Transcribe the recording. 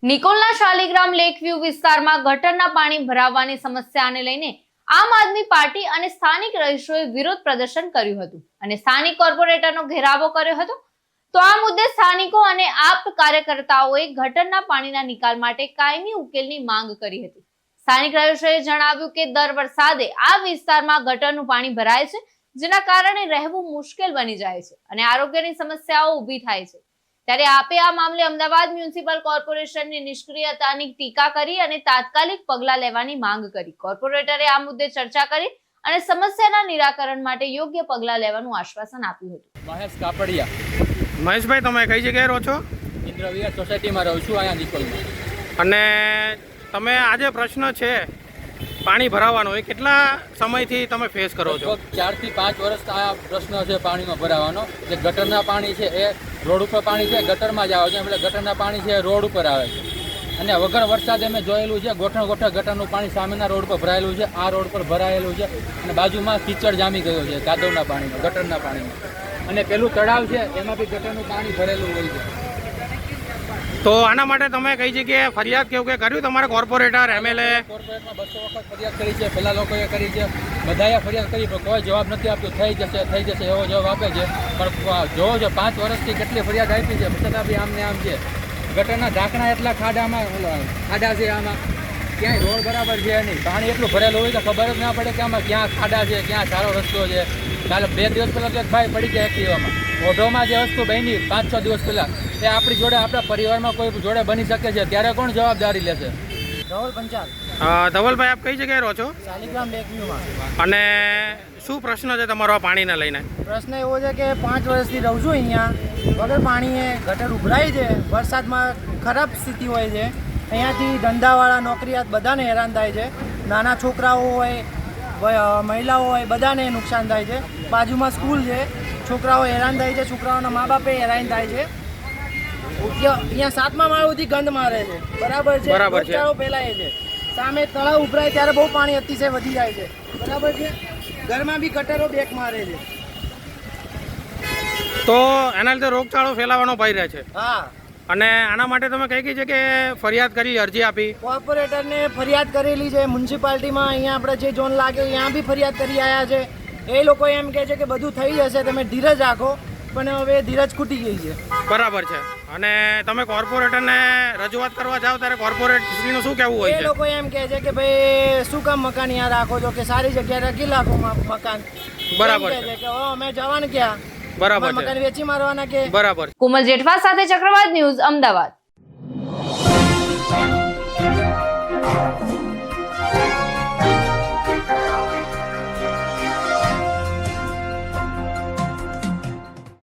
નિકોલના Shaligram Lakeview વિસ્તારમાં ગટરના પાણી ભરાવાની સમસ્યાને લઈને આમ આદમી પાર્ટી અને સ્થાનિક રહીશોએ વિરોધ પ્રદર્શન કર્યું હતું અને સ્થાનિક કોર્પોરેટરનો ઘેરાવો કર્યો હતો। તો આ મુદ્દે સ્થાનિકો અને આપ કાર્યકર્તાઓએ ગટરના પાણીના નિકાલ માટે કાયમી ઉકેલની માંગ કરી હતી। સ્થાનિક રહીશોએ જણાવ્યું કે દર વરસાદે આ વિસ્તારમાં ગટરનું પાણી ભરાય છે, જેના કારણે રહેવું મુશ્કેલ બની જાય છે અને આરોગ્યની સમસ્યાઓ ઊભી થાય છે। ત્યારે આપે આ મામલે અમદાવાદ મ્યુનિસિપલ કોર્પોરેશનની નિષ્ક્રિયતાની ટીકા કરી અને તાત્કાલિક પગલાં લેવાની માંગ કરી। કોર્પોરેટરે આ મુદ્દે ચર્ચા કરી અને સમસ્યાના નિરાકરણ માટે યોગ્ય પગલાં લેવાનું આશ્વાસન આપ્યું હતું। મહેશ કાપડિયા। મહેશભાઈ, તમે કઈ જગ્યાએ રહો છો? ઇન્દ્રવિહાર સોસાયટીમાં રહું છું, અહીંયા નિકોલમાં। અને તમે આજે પ્રશ્ન છે પાણી ભરાવાનો, એ કેટલા સમયથી તમે ફેસ કરો છો? 4 થી 5 વર્ષ આ પ્રશ્ન છે પાણીનો ભરાવાનો। જે ગટરના પાણી છે એ રોડ ઉપર પાણી છે ગટરમાં જ આવે છે, એટલે ગટરના પાણી છે રોડ ઉપર આવે છે અને વગર વરસાદે અમે જોયેલું છે ગોઠણ ગટરનું પાણી સામેના રોડ પર ભરાયેલું છે, આ રોડ પર ભરાયેલું છે અને બાજુમાં કીચડ જામી ગયો છે કાદવના પાણીમાં, ગટરના પાણીમાં। અને પેલું તળાવ છે એમાં બી ગટરનું પાણી ભરેલું હોય છે। તો આના માટે તમે કઈ જગ્યાએ ફરિયાદ કેવું કે કર્યું? તમારે કોર્પોરેટર, MLA? કોર્પોરેટમાં 200 વખત ફરિયાદ કરી છે, પહેલા લોકોએ કરી છે, બધાએ ફરિયાદ કરી પણ કોઈ જવાબ નથી આપ્યો। થઈ જશે એવો જવાબ આપે છે, પણ જોવો છો 5 વર્ષથી કેટલી ફરિયાદ આપી છે છતાં બી આમને આમ છે। ગટરના ઢાંકણા એટલા ખાડા છે, આમાં ક્યાંય રોડ બરાબર છે નહીં, પાણી એટલું ભરેલું હોય તો ખબર જ ના પડે કે આમાં ક્યાં ખાડા છે, ક્યાં સારો રસ્તો છે। કાલે 2 દિવસ પહેલાં તો એક ભાઈ પડી ગયા એક્ટિવામાં, ઓઢોમાં જે વસ્તુ બની 5-6 દિવસ પહેલાં, એ આપણી જોડે આપણા પરિવારમાં કોઈ જોડે બની શકે છે, ત્યારે કોણ જવાબદારી લેશે? ધવલ પંચાલ। ધવલભાઈ, આપ કઈ જગ્યાએ રહો છો? શાલિગ્રામ લેકવ્યુમાં। અને શું પ્રશ્ન છે તમારો આ પાણીને લઈને? પ્રશ્ન એવો છે કે 5 વર્ષથી રહું છું અહીંયા, વગર પાણીએ ગટર ઉભરાય છે, વરસાદમાં ખરાબ સ્થિતિ હોય છે। અહીંયાથી ધંધાવાળા, નોકરિયાત બધાને હેરાન થાય છે, નાના છોકરાઓ હોય, મહિલાઓ હોય, બધાને નુકસાન થાય છે। બાજુમાં સ્કૂલ છે, છોકરાઓ હેરાન થાય છે, છોકરાઓના મા બાપે હેરાન થાય છે। અહીંયા 7મા માળ સુધી ગંધ મારે છે, બરાબર છે, રોગચાળો ફેલાય છે, સામે તળાવ ઉભરાય ત્યારે બહુ પાણી અતિશય વધી જાય છે, બરાબર છે, ઘરમાં બી ગટરો બેક મારે છે। તો એના લીધે રોગચાળો ફેલાવાનો ભય રહે છે। હા। અને આના માટે તમે કઈ જગ્યાએ ફરિયાદ કરી, અરજી આપી? કોર્પોરેટરને ફરિયાદ કરેલી છે, મ્યુનિસિપાલિટીમાં અહીંયા આપણે જે ઝોન લાગે ત્યાં બી ફરિયાદ કરી આવ્યા છે। એ લોકો એમ કહે છે કે બધું થઈ જશે, તમે ધીરજ રાખો, પણ હવે ધીરજ ખૂટી ગઈ છે। બરાબર છે। અને તમે કોર્પોરેટરને રજૂઆત કરવા જાઓ ત્યારે કોર્પોરેટરનું શું કહેવું હોય એ છે? લોકો એમ કહે છે કે ભાઈ શું કામ મકાન અહીંયા રાખો છો, કે સારી જગ્યાએ રાખી રાખો મકાન। બરાબર એમ છે। કહે છે કે અમે જવાનું ક્યાં, બરાબર છે, મકાન વેચી મારવાના કે? બરાબર। કોમલ જેઠવા સાથે ચક્રવાત ન્યૂઝ, અમદાવાદ।